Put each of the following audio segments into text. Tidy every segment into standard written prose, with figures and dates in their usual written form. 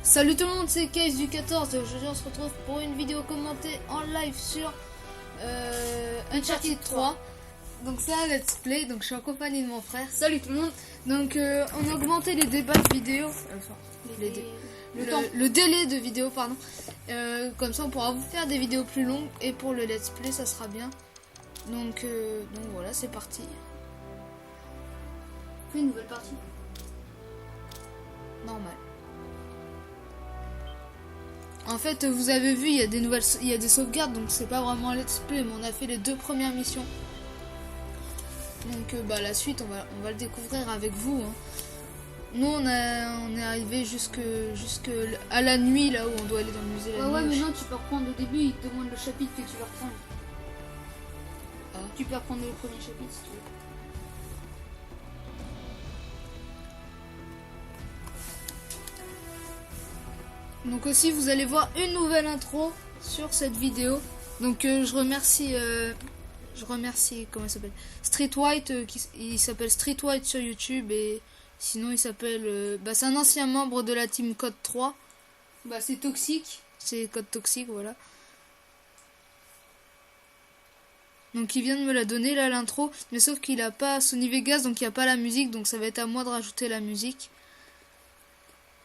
Salut tout le monde, c'est Case du 14 et aujourd'hui on se retrouve pour une vidéo commentée en live sur Uncharted 3. Donc c'est un let's play, donc je suis en compagnie de mon frère. Salut tout le monde. Donc on a augmenté les débats de vidéo, le délai de vidéo pardon. Comme ça on pourra vous faire des vidéos plus longues et pour le let's play ça sera bien. Donc voilà, c'est parti. Fais une nouvelle partie. Normal. En fait, vous avez vu, il y a des sauvegardes, donc c'est pas vraiment un let's play, mais on a fait les 2 premières missions. Donc la suite, on va le découvrir avec vous. Hein. Nous, on est arrivé jusque à la nuit, là où on doit aller dans le musée. Ouais, mais non, tu peux reprendre au début, il te demande le chapitre que tu vas reprendre. Ah. Tu peux reprendre le premier chapitre si tu veux. Donc aussi, vous allez voir une nouvelle intro sur cette vidéo. Donc je remercie, comment il s'appelle, Street White, il s'appelle Street White sur YouTube et sinon il s'appelle, c'est un ancien membre de la team Code 3. C'est Toxique. C'est Code Toxique, voilà. Donc il vient de me la donner là l'intro, mais sauf qu'il a pas Sony Vegas, donc il n'y a pas la musique, donc ça va être à moi de rajouter la musique.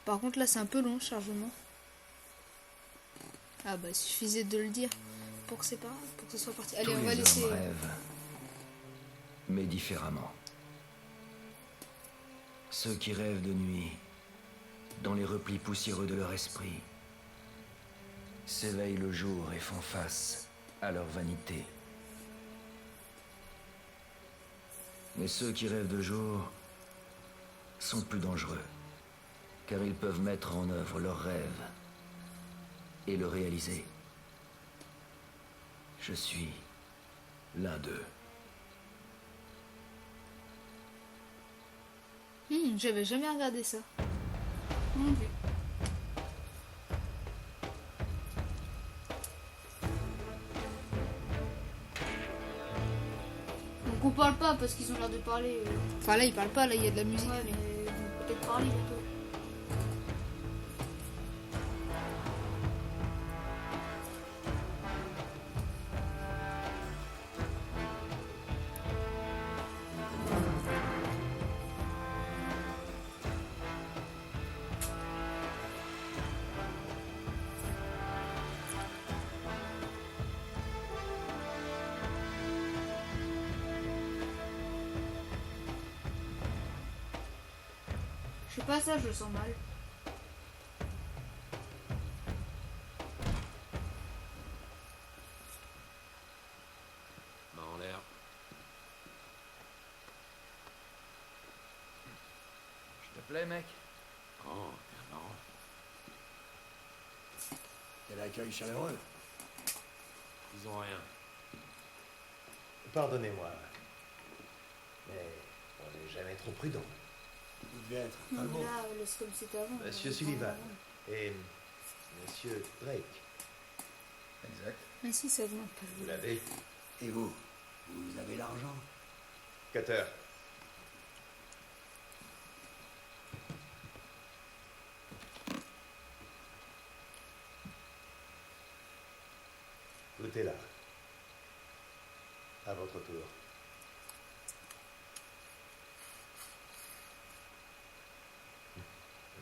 Par contre là c'est un peu long le chargement. Ah il suffisait de le dire pour que c'est pas, pour que ce soit parti. Allez, Tous on va les laisser. hommes rêvent, mais différemment. Ceux qui rêvent de nuit, dans les replis poussiéreux de leur esprit, s'éveillent le jour et font face à leur vanité. Mais ceux qui rêvent de jour sont plus dangereux, car ils peuvent mettre en œuvre leurs rêves et le réaliser. Je suis l'un d'eux. J'avais jamais regardé ça. Mon Dieu. Donc on parle pas parce qu'ils ont l'air de parler. Enfin là il parle pas, là il y a de la musique. Ouais, mais ils vont peut-être parler bientôt. Je sais pas, ça je le sens mal. Main en l'air. Je te plais, mec? Oh, bien marrant. Quel accueil chaleureux. Ils ont rien. Pardonnez-moi, mais on n'est jamais trop prudent. Vous devez être Non, un mais mot. là, laisse comme c'était avant. Monsieur Sullivan et Monsieur Drake, Exact. Mais si ça augmente pas. vous l'avez? Et vous? Vous avez l'argent? Cutter. Tout est là. À votre tour.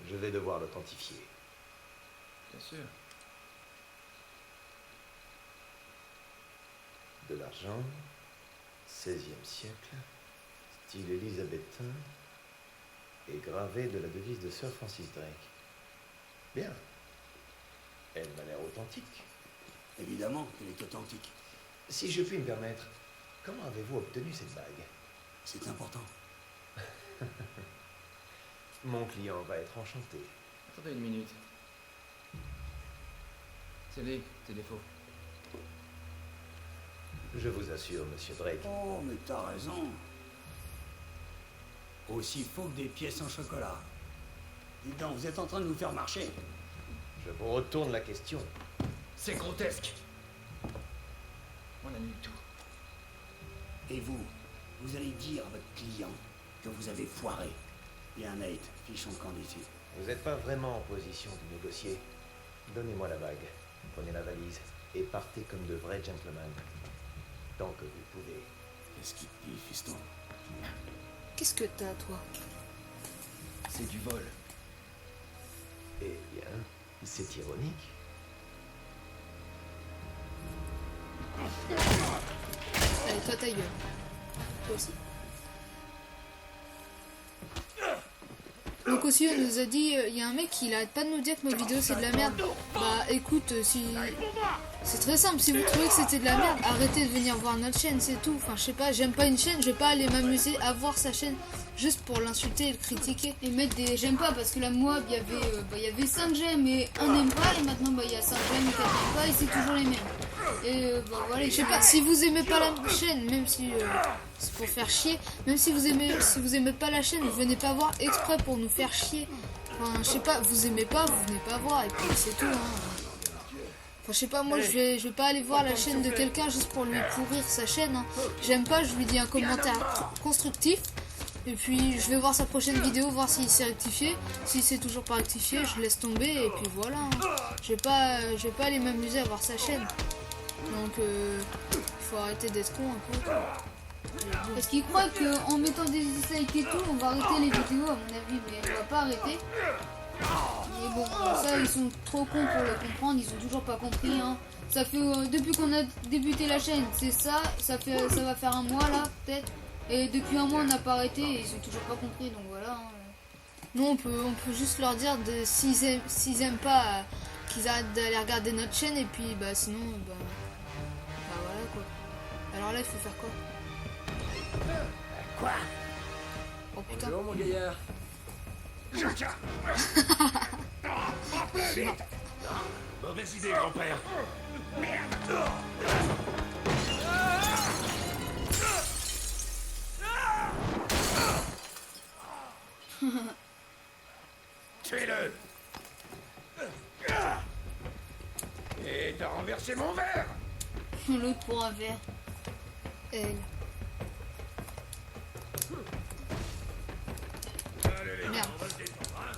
Je vais devoir l'authentifier. Bien sûr. De l'argent, 16e siècle, style élisabétain, et gravé de la devise de Sir Francis Drake. Bien. Elle m'a l'air authentique. Évidemment qu'elle est authentique. Si je puis me permettre, comment avez-vous obtenu cette bague? C'est important. Mon client va être enchanté. Attendez une minute. C'est des faux. Je vous assure, monsieur Drake. Oh, mais t'as raison. Aussi faux que des pièces en chocolat. Dites donc, vous êtes en train de nous faire marcher. Je vous retourne la question. C'est grotesque. On annule tout. Et vous, vous allez dire à votre client que vous avez foiré. Bien, Nate, fiche son camp d'ici. Vous n'êtes pas vraiment en position de négocier. Donnez-moi la bague, prenez la valise et partez comme de vrais gentlemen. Tant que vous pouvez. Qu'est-ce qu'il te dit, fiston? Qu'est-ce que t'as, toi? C'est du vol. Eh bien, c'est ironique. Allez, toi, ta gueule. Toi aussi. Donc aussi, on nous a dit, il y a un mec qui arrête pas de nous dire que nos vidéos c'est de la merde. Bah écoute, si... C'est très simple, si vous trouvez que c'était de la merde, arrêtez de venir voir notre chaîne, c'est tout. Enfin, je sais pas, j'aime pas une chaîne, je vais pas aller m'amuser à voir sa chaîne juste pour l'insulter et le critiquer. Et mettre des j'aime pas parce que là, moi, il y avait 5 j'aime et un n'aime pas. Et maintenant, il y a 5 j'aime et 4 n'aime pas et c'est toujours les mêmes. Et voilà, Je sais pas, si vous aimez pas la chaîne, même si c'est pour faire chier, même si vous aimez pas la chaîne, vous venez pas voir exprès pour nous faire chier. Enfin, je sais pas, vous aimez pas, vous venez pas voir et puis c'est tout. Hein. Enfin, je sais pas, moi je vais pas aller voir la chaîne de quelqu'un juste pour lui pourrir sa chaîne. Hein. J'aime pas, je lui dis un commentaire constructif. Et puis je vais voir sa prochaine vidéo, voir s'il s'est rectifié. Si c'est toujours pas rectifié, je laisse tomber et puis voilà. Hein. Je vais pas aller m'amuser à voir sa chaîne. Donc il faut arrêter d'être con un peu. Parce qu'ils croient qu'en mettant des dislikes et tout, on va arrêter les vidéos, à mon avis, mais on va pas arrêter. Mais bon, ça, ils sont trop cons pour le comprendre, ils ont toujours pas compris. Hein. Ça fait depuis qu'on a débuté la chaîne, c'est ça va faire un mois là, peut-être. Et depuis un mois, on n'a pas arrêté et ils ont toujours pas compris, donc voilà. Hein. Nous, on peut juste leur dire s'ils aiment pas, qu'ils arrêtent d'aller regarder notre chaîne et puis bah sinon, bah voilà quoi. Alors là, il faut faire quoi? Quoi? Oh putain. Bonjour, mon gaillard. Mauvaise idée, grand-père. Tuez-le! Et t'as renversé mon verre! L'autre pour un verre. Elle. Allez, Merde. on va se détendre, hein?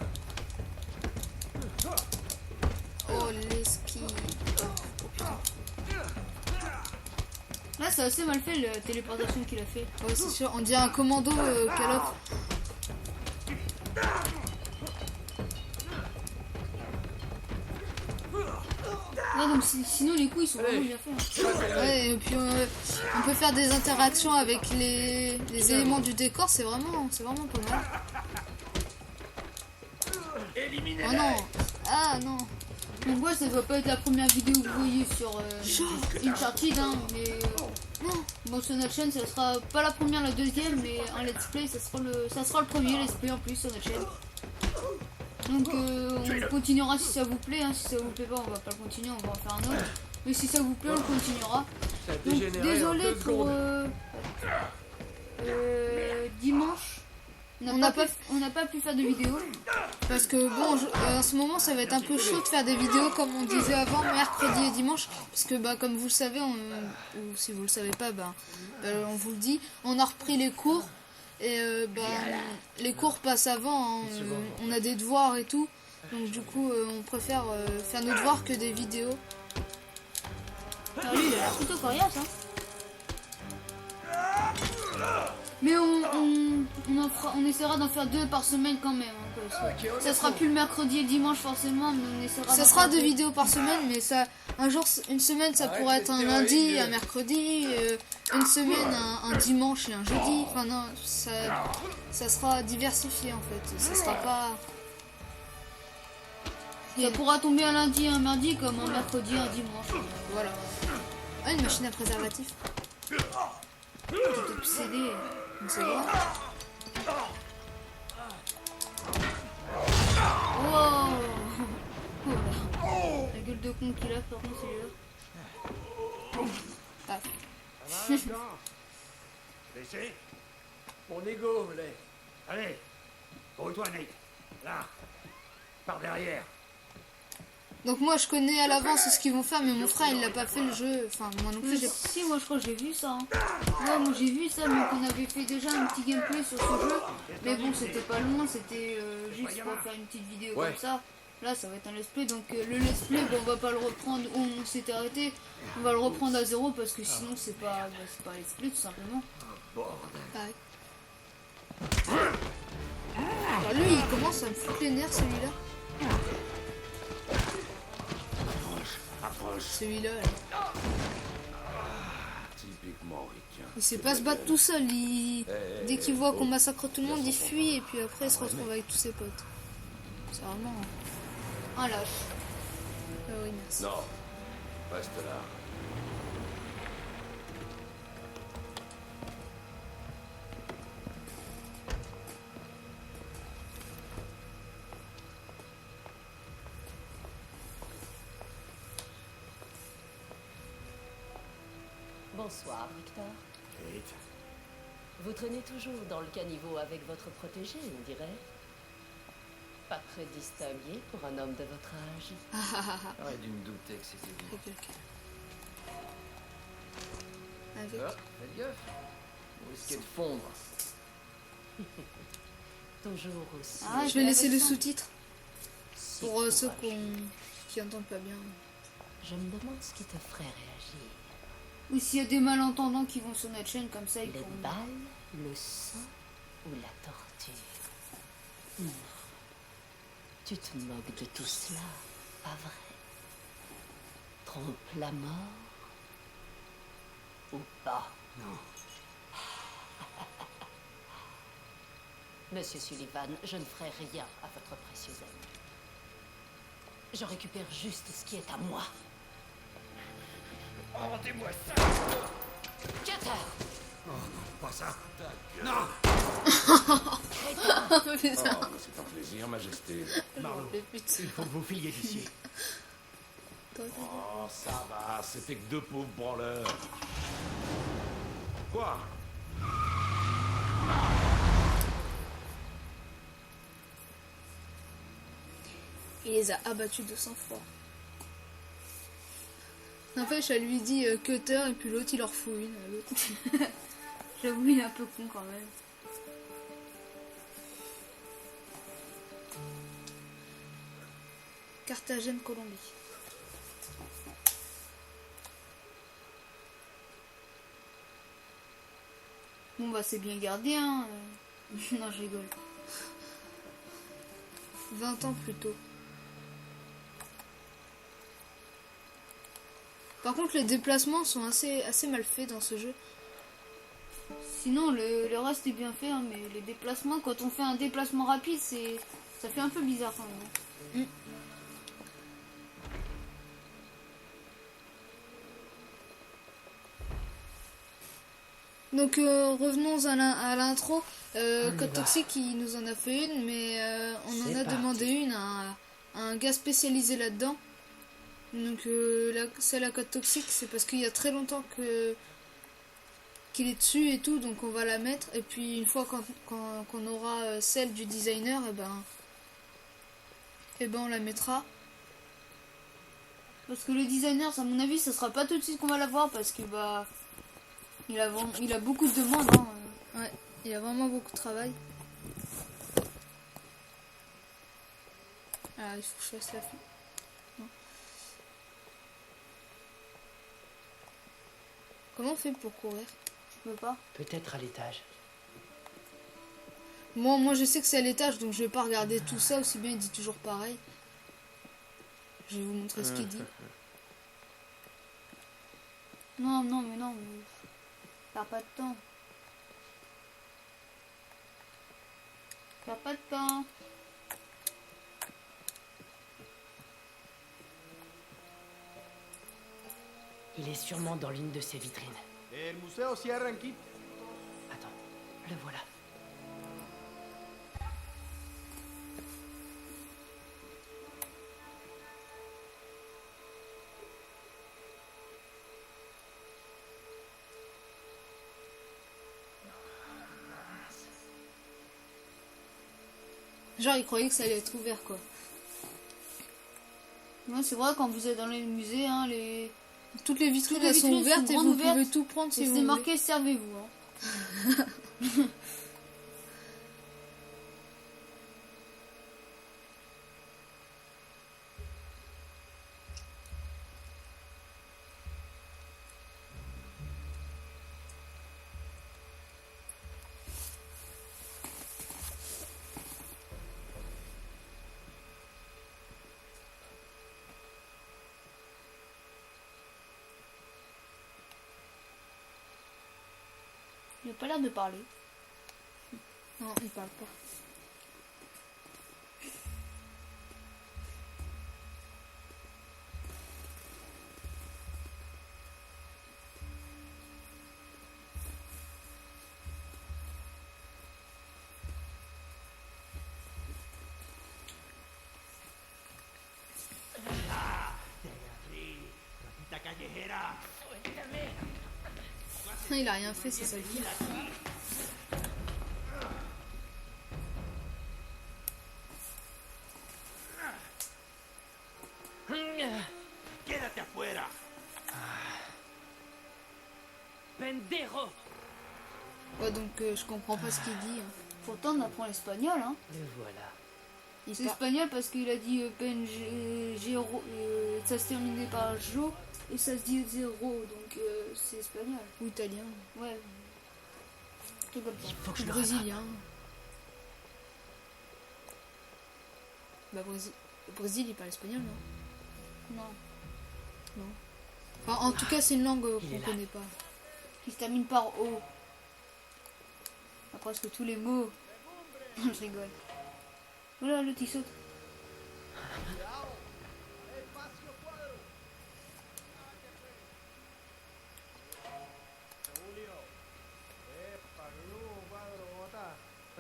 Oh l'esquive. Oh putain. Là, c'est assez mal fait la téléportation qu'il a fait. Ouais, c'est sûr, on dirait un commando Call of. Ouais, donc sinon, les coups, ils sont vraiment bien faits. Hein. Ouais, et puis on peut faire des interactions avec les éléments du décor, c'est vraiment pas mal. Oh non. Ah non. Donc ouais, ça doit pas être la première vidéo que vous voyez sur Uncharted, hein, mais Non. bon, sur notre chaîne, ça sera pas la première, la deuxième, mais un let's play, ça sera le premier let's play en plus sur notre chaîne. Donc on continuera si ça vous plaît, hein. Si ça vous plaît pas, on va pas le continuer, on va en faire un autre. Mais si ça vous plaît, on continuera. Ça a Donc dégénéré en désolé 2 pour secondes. dimanche. On n'a pas pu faire de vidéo. Parce que bon, en ce moment ça va être un peu chaud de faire des vidéos comme on disait avant, mercredi et dimanche. Parce que bah comme vous le savez, ou si vous le savez pas, on vous le dit, on a repris les cours. Et les cours passent avant, hein, on a des devoirs et tout. Donc du coup on préfère faire nos devoirs que des vidéos. Ah, lui, il a l'air plutôt coriace, hein. Mais on essaiera d'en faire 2 par semaine quand même. Hein, parce que ça sera plus le mercredi et le dimanche forcément, mais on essaiera. Ça sera 2 vidéos par semaine, mais ça, une semaine ça pourrait être un lundi, un mercredi, une semaine un dimanche et un jeudi. Enfin non, ça sera diversifié en fait. Ça sera pas. Ça pourra tomber un lundi et un mardi comme un mercredi et un dimanche. Voilà. Ah, une machine à préservatif. T'es obsédé. On sait pas. Wow. Oh là. La gueule de con qu'il a, par contre, celui-là. Ah. Laissez. Mon ego, là. Allez, roule-toi, Nate. Là, par derrière. Donc moi je connais à l'avance ce qu'ils vont faire, mais mon frère il l'a pas fait le jeu. Enfin moi non plus j'ai. Si, moi je crois que j'ai vu ça. Hein. Ouais, moi j'ai vu ça, mais qu'on avait fait déjà un petit gameplay sur ce jeu. Mais bon, c'était pas loin, c'était juste pour faire une petite vidéo comme ça. Là, ça va être un let's play, donc le let's play, on va pas le reprendre où on s'était arrêté. On va le reprendre à zéro parce que sinon c'est pas un let's play tout simplement. Pareil. Alors lui il commence à me foutre les nerfs celui-là. Approche. Celui-là. Là. Typiquement ricain. Il sait pas se battre tout seul. Dès qu'il voit qu'on massacre tout le monde, il fuit et puis après il se retrouve avec tous ses potes. C'est vraiment un lâche. Ah oui, merci. Non. Reste là. Bonsoir, Victor. Kate. Vous traînez toujours dans le caniveau avec votre protégé, on dirait. Pas très distingué pour un homme de votre âge. J'aurais dû me douter que c'était lui. Avec quelqu'un. Avec. Ah, faites gaffe. Vous risquez de fondre. Toujours aussi. Ah, Je vais laisser le avec ça. sous-titre pour ceux qui entendent pas bien. Je me demande ce qui te ferait réagir. Ou s'il y a des malentendants qui vont sur notre chaîne comme ça, ils Les pourront. balles, le sang ou la torture. Non. Tu te moques de tout cela, pas vrai? Trompe la mort ou pas? Non. Monsieur Sullivan, je ne ferai rien à votre précieux ami. Je récupère juste ce qui est à moi. Rendez-moi ça. Cutter! Oh non, pas ça. Non. Putain, Oh, c'est un plaisir, Majesté. Marlowe, les putes. il faut que vous filiez d'ici. Oh, ça va, c'était que deux pauvres branleurs. Quoi? Il les a abattus de sang-froid. N'empêche, elle lui dit cutter et puis l'autre il leur fout une. L'autre. J'avoue, il est un peu con quand même. Carthagène, Colombie. Bon bah c'est bien gardé hein. Non je rigole. 20 ans plus tôt. Par contre, les déplacements sont assez mal faits dans ce jeu. Sinon le reste est bien fait hein, mais les déplacements, quand on fait un déplacement rapide, ça fait un peu bizarre quand même. Donc revenons à l'intro. Code Toxique il nous en a fait une, mais on en a demandé une à un gars spécialisé là-dedans. Donc celle à Code Toxique, c'est parce qu'il y a très longtemps qu'il est dessus et tout, donc on va la mettre. Et puis une fois qu'on aura celle du designer, et ben on la mettra. Parce que le designer, à mon avis, ça sera pas tout de suite qu'on va l'avoir parce qu'il a beaucoup de demandes. Hein. Ouais, il y a vraiment beaucoup de travail. Ah, il faut que je fasse la fin. Non. Comment on fait pour courir? Je peux pas. Peut-être à l'étage. Moi je sais que c'est à l'étage, donc je vais pas regarder tout ça, aussi bien il dit toujours pareil. Je vais vous montrer ce qu'il dit. Non, mais perds pas de temps. Perds pas de temps. Il est sûrement dans l'une de ces vitrines. El museo cierra en Quito. Attends, le voilà. Genre il croyait que ça allait être ouvert quoi. Ouais, c'est vrai, quand vous êtes dans les musées, hein, Toutes les vitrines, Toutes les elles sont vitrines ouvertes sont et grandes vous ouvertes. pouvez tout prendre si et vous c'est voulez. marqué servez-vous. Hein. Il a pas l'air de parler. Non, il parle pas. Il a rien fait, c'est ça le pire. Quédate afuera. Pendejo! Ouais, donc je comprends pas ce qu'il dit. Hein. Pourtant, on apprend l'espagnol. Hein. Le voilà. Il C'est par- espagnol parce qu'il a dit PNG, ça se terminait par Jo et ça se dit 0, donc c'est espagnol. Ou italien. Ouais. Tout comme ça. Faut que je Ou le brésilien. Bah, au Brésil, il parle espagnol, non? Non. Enfin, en tout cas, c'est une langue Il est qu'on là. connaît pas. Qui se termine par O. À presque tous les mots. Je rigole. Voilà, l'autre il saute.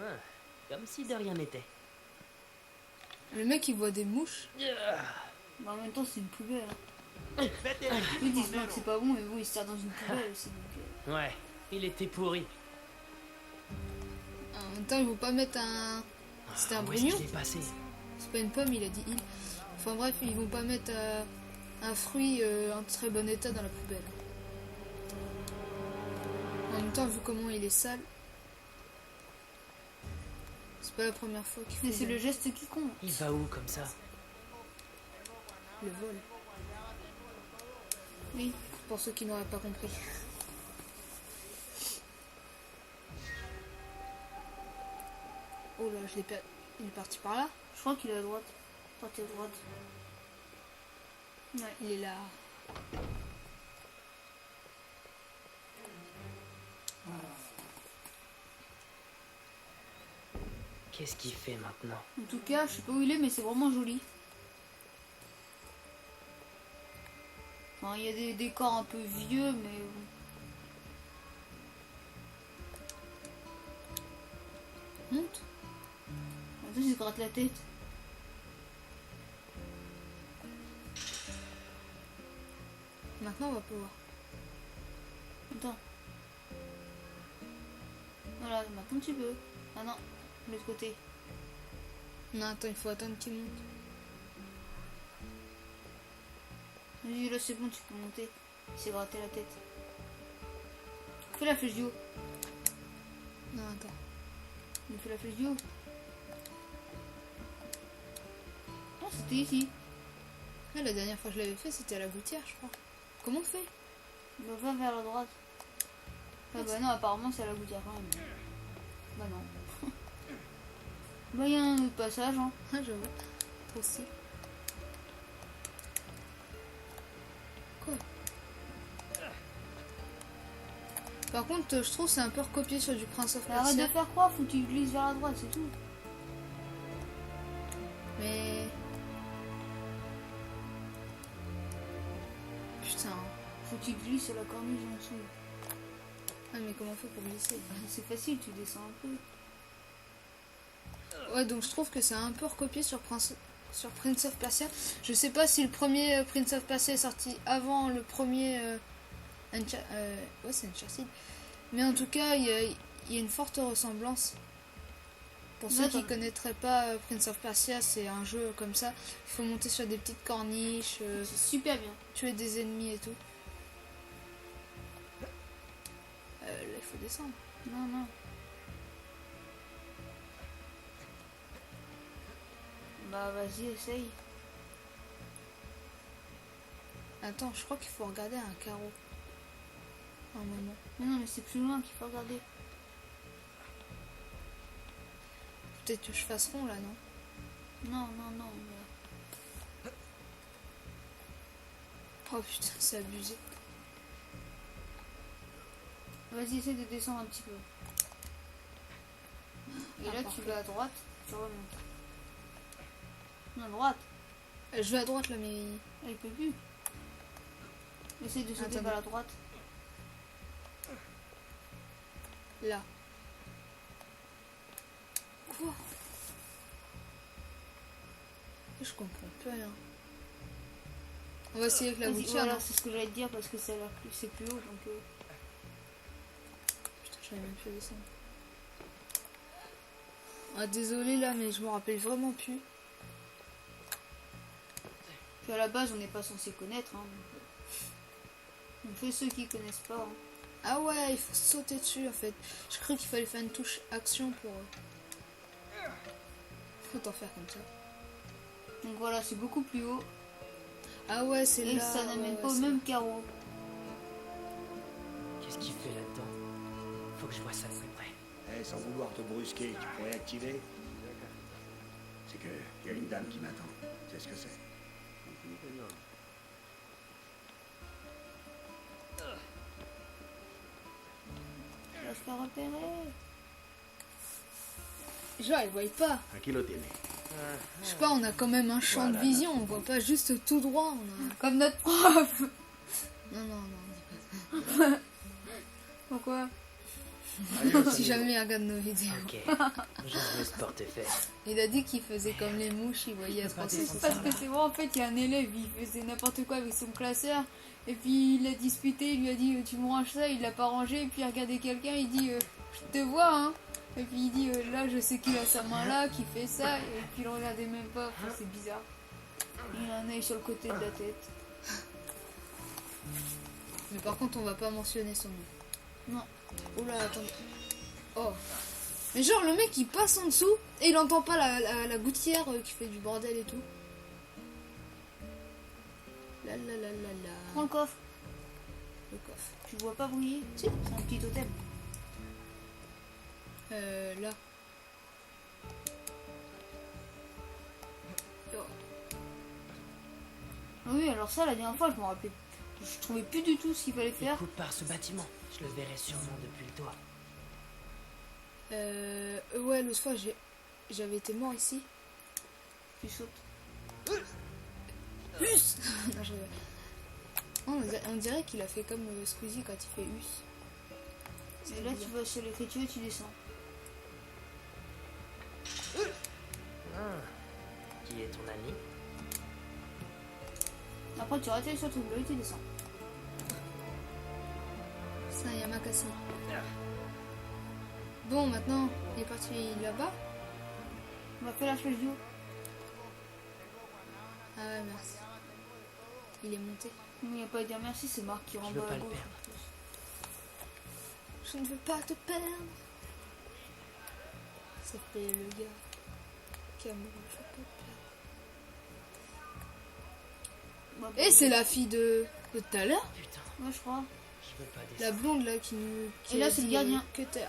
Hein, comme si de rien n'était. Le mec, il voit des mouches. Mais en même temps, c'est une poubelle. Hein. Ils disent pas que c'est pas bon, mais bon, il se sert dans une poubelle aussi. Donc, Ouais, il était pourri. En même temps, ils vont pas mettre un... C'était un Où est-ce brugnon. qu'il est passé? C'est pas une pomme, il a dit il. Enfin bref, ils vont pas mettre un fruit en très bon état dans la poubelle. En même temps, vu comment il est sale, c'est pas la première fois qu'il Mais fait c'est le geste qui compte. Il va où comme ça? le vol. Oui. Pour ceux qui n'auraient pas compris. Oh là, il est parti par là. Je crois qu'il est à droite. Droite et droite. Ouais, il est là. Qu'est-ce qu'il fait maintenant? En tout cas, je sais pas où il est, mais c'est vraiment joli. Enfin, il y a des décors un peu vieux, mais... Monte. Attends, il se gratte la tête. Maintenant, on va pouvoir. Attends. Voilà, maintenant tu peux. Ah non, de l'autre côté. Non, attends, il faut attendre qu'il monte. Vas-y, là c'est bon, tu peux monter. Il s'est gratté la tête. Fais la flèche du haut. Non, attends. Il fait la flèche du haut. Ah, c'était ici. Ah, la dernière fois que je l'avais fait, c'était à la gouttière, je crois. Comment on fait? Bah, va vers la droite. Ah bah non, apparemment c'est à la gouttière quand même. Bah non. Bah il y a un autre passage, hein. Ah, je vois. Aussi. Quoi? Par contre, je trouve que c'est un peu recopié sur du Prince of Arrête Persia. de faire croire, faut que tu glisses vers la droite, c'est tout. Mais... Putain. Faut que tu glisses à la corniche en dessous. Ah, mais comment on fait pour glisser? C'est facile, tu descends un peu. Ouais, donc je trouve que c'est un peu recopié sur Prince of Persia. Je sais pas si le premier Prince of Persia est sorti avant le premier ouais, c'est Uncharted. Mais en tout cas, il y a une forte ressemblance. Pour ceux qui connaîtraient pas Prince of Persia, c'est un jeu comme ça. Il faut monter sur des petites corniches, C'est super bien. tuer des ennemis et tout. Là, il faut descendre. Non, non. Bah vas-y, essaye. Attends, je crois qu'il faut regarder un carreau. Un moment. Mais non, mais c'est plus loin qu'il faut regarder. Peut-être que je fasse rond là, non? Non, non, non. Oh putain, c'est abusé. Vas-y, essaye de descendre un petit peu. Et là, tu vas à droite, tu remontes. Non, à droite. Je vais à droite là, mais... Elle peut plus. Essaye de sauter Attends. vers la droite. Là. Quoi? Je comprends plus rien. On va essayer avec la Vas-y, gouttière. voilà, non c'est ce que j'allais te dire parce que c'est plus haut donc. Putain, j'avais même plus descendre. Ah, désolé là, mais je me rappelle vraiment plus. Puis à la base, on n'est pas censé connaître. Hein, donc, on fait ceux qui connaissent pas. Hein. Ah ouais, il faut sauter dessus en fait. Je crois qu'il fallait faire une touche action pour... Faut t'en faire comme ça. Donc voilà, c'est beaucoup plus haut. Ah ouais, c'est Et là. ça n'amène ouais, pas au c'est- même carreau. Qu'est-ce qu'il fait là-dedans? Faut que je vois ça de plus près. Eh, sans vouloir te brusquer, tu pourrais activer. C'est que y a une dame qui m'attend. C'est ce que c'est. Tu vas se faire repérer. Genre, ils voient pas. Aquí lo tiene. Je sais pas, on a quand même un champ de vision. On voit pas juste tout droit. On a... Comme notre prof. Non, non, non. Dis pas ça. Pourquoi? Si jamais il regarde nos vidéos. Ok, j'ouvre ce portefeuille. Il a dit qu'il faisait comme les mouches, il voyait à 360. Parce que c'est vrai, en fait, il y a un élève, il faisait n'importe quoi avec son classeur. Et puis il a disputé, il lui a dit tu me ranges ça, il l'a pas rangé. Et puis il a regardé quelqu'un, il dit je te vois, hein. Et puis il dit là, je sais qu'il a sa main là, qui fait ça. Et puis il le regardait même pas, enfin, c'est bizarre. Il a un œil sur le côté de la tête. Mais par contre, on va pas mentionner son nom. Non. Oula, attendez. Oh. Mais genre, le mec il passe en dessous et il entend pas la gouttière qui fait du bordel et tout. La la la la la. Prends le coffre. Le coffre. Tu le vois pas briller? Si. C'est un petit totem. Là. Oh. Oui, alors ça, la dernière fois, je me rappelais. Je trouvais plus du tout ce qu'il fallait Il faire. coupe par ce bâtiment. Je le verrai sûrement depuis le toit. Ouais, l'autre fois j'avais été mort ici. Tu sautes. Us. Non, je rigole. On dirait qu'il a fait comme Squeezie quand il fait us. Et là, tu vas sur l'écriture et tu descends. Qui est ton ami? Après, tu rates sur ton bleu et tu descends. C'est un Yamakasi. Bon, maintenant, il est parti là-bas. On va faire la flèche du haut. Ah ouais, merci. Il est monté. Mais il n'y a pas à dire merci, c'est Marc qui rentre veux dans pas la le gauche. perdre. Je ne veux pas te perdre. Ça fait le gars qui a mouru, je veux pas te perdre. Bah, Et c'est la fille de tout à l'heure. Putain, moi, je crois. je veux pas La descendre. blonde là qui Et là, a c'est le dit, gardien. Cutter.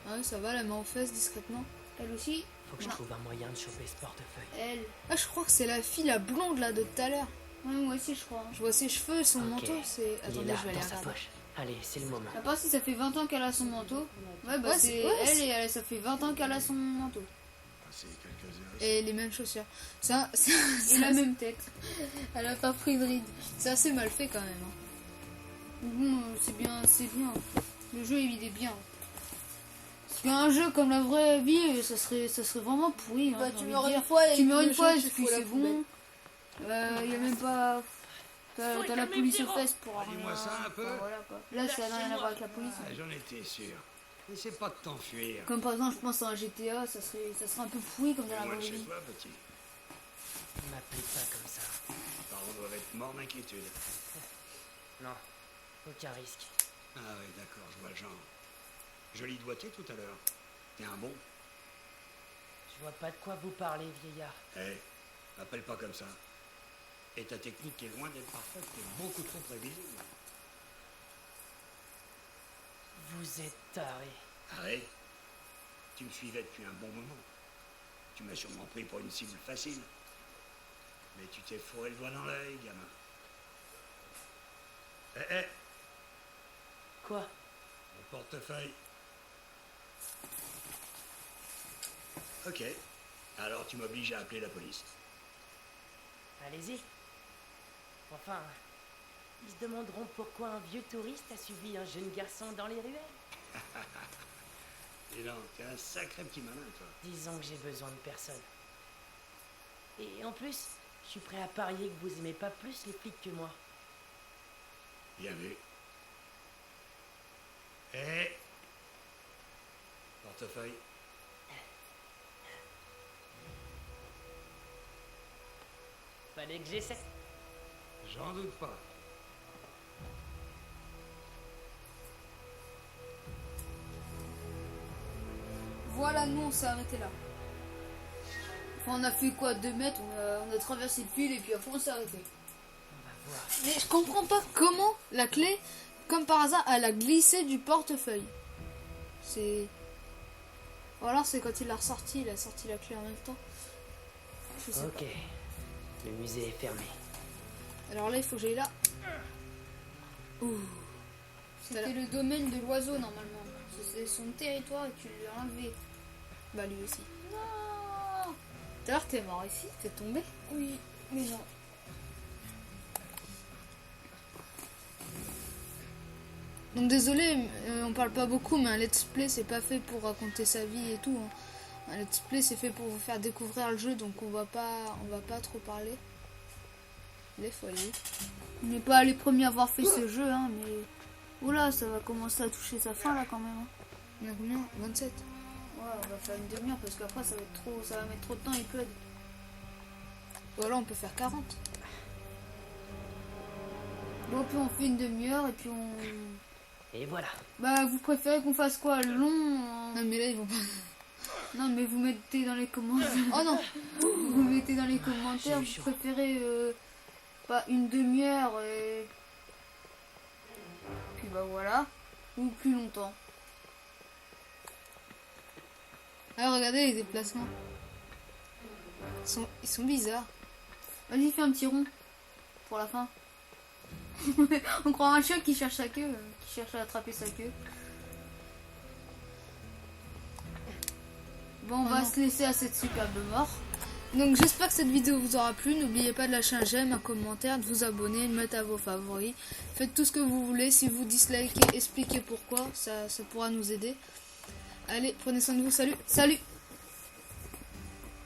Ah ouais, ça va, la main aux fesses discrètement. Elle aussi. Faut que je trouve un moyen de choper ce portefeuille. Elle. Ah, je crois que c'est la fille, la blonde là de tout à l'heure. Ouais, moi aussi, je crois. Je vois ses cheveux, son Ok. manteau, c'est... Il est Attendez, là, je vais aller dans sa regarder. poche. Allez, c'est le moment. À part si ça fait 20 ans qu'elle a son manteau. Ouais, bah Ouais, c'est ouais, elle c'est- et elle, ça fait 20 ans qu'elle a son manteau. Passé quelques heures. Et les mêmes chaussures. Ça, Et la même tête. Elle a pas pris de ride. C'est assez mal fait quand même. Hein. Bon, c'est bien, c'est bien. Le jeu, il est bien. Parce qu'un jeu comme la vraie vie, ça serait vraiment pourri. Hein, Bah, j'ai tu envie meurs de une dire. fois et Tu meurs le une fois, jeu, et tu puis fous la c'est poubelle. bon. Il y a même pas. T'as la police aux fesses pour rien. Dis-moi ça un peu. Enfin, voilà, quoi. Là, ça n'a rien à voir avec la police. Ah, j'en étais sûr. Essaie pas de t'enfuir. Comme par exemple, je pense à un GTA, ça serait un peu pourri comme dans la Loin de vraie chez vie. toi, petit. M'appelez pas comme ça. Tes parents doivent être morts d'inquiétude. Non, aucun risque. Ah oui, d'accord, je vois le genre. Joli doigté tout à l'heure. T'es un bon. Je vois pas de quoi vous parlez, vieillard. Eh, m'appelle pas comme ça. Et ta technique est loin d'être parfaite, t'es beaucoup trop prévisible. Vous êtes taré. Arrête. Tu me suivais depuis un bon moment. Tu m'as sûrement pris pour une cible facile. Mais tu t'es fourré le doigt dans l'œil, gamin. Eh, Quoi? mon portefeuille. Ok. Alors tu m'obliges à appeler la police. Allez-y. Enfin, ils se demanderont pourquoi un vieux touriste a suivi un jeune garçon dans les ruelles. Et non, t'es un sacré petit malin, toi. Disons que j'ai besoin de personne. Et en plus, je suis prêt à parier que vous aimez pas plus les flics que moi. Bien vu. Eh. Portefeuille. Fallait que j'essaie. J'en doute pas. Voilà, nous on s'est arrêté là. Enfin, on a fait quoi, 2 mètres, on a traversé le fil et puis après on s'est arrêté. On va voir. Mais je comprends pas comment la clé, comme par hasard, elle a glissé du portefeuille. C'est... Ou alors c'est quand il l'a ressorti, il a sorti la clé en même temps. Je sais pas. Ok. Le musée est fermé. Alors là, il faut que j'aille là. Ouh. C'était le domaine de l'oiseau normalement. C'est son territoire et tu lui as enlevé. Bah lui aussi. Non. Tout à l'heure, t'es mort ici, t'es tombé. Oui, mais non. Donc désolé, on parle pas beaucoup, mais un let's play c'est pas fait pour raconter sa vie et tout. Hein. Un let's play c'est fait pour vous faire découvrir le jeu, donc on va pas trop parler. Les foyers. On n'est pas les premiers à avoir fait ce jeu, hein, mais... Oula, ça va commencer à toucher sa fin là quand même. Hein. Il y en a combien? 27. Ouais, on va faire une demi-heure parce qu'après ça va mettre trop de temps et plug. Ou alors on peut faire 40. Bon, puis on fait une demi-heure et puis on... Et voilà. Bah, vous préférez qu'on fasse quoi? Long Non mais là ils vont pas... Non, mais vous mettez dans les commentaires. Oh non. Vous mettez dans les commentaires, J'ai eu vous chaud. préférez pas une demi-heure et... Puis bah voilà. Ou plus longtemps. Ah regardez les déplacements. Ils sont bizarres. Vas-y, fais un petit rond. Pour la fin. On croit un chat qui cherche sa queue. Qui cherche à attraper sa queue. Bon, on Oh va non. se laisser à cette superbe mort. Donc j'espère que cette vidéo vous aura plu. N'oubliez pas de lâcher un j'aime, un commentaire, de vous abonner, de mettre à vos favoris. Faites tout ce que vous voulez. Si vous dislikez, expliquez pourquoi. Ça pourra nous aider. Allez, prenez soin de vous. Salut. Salut.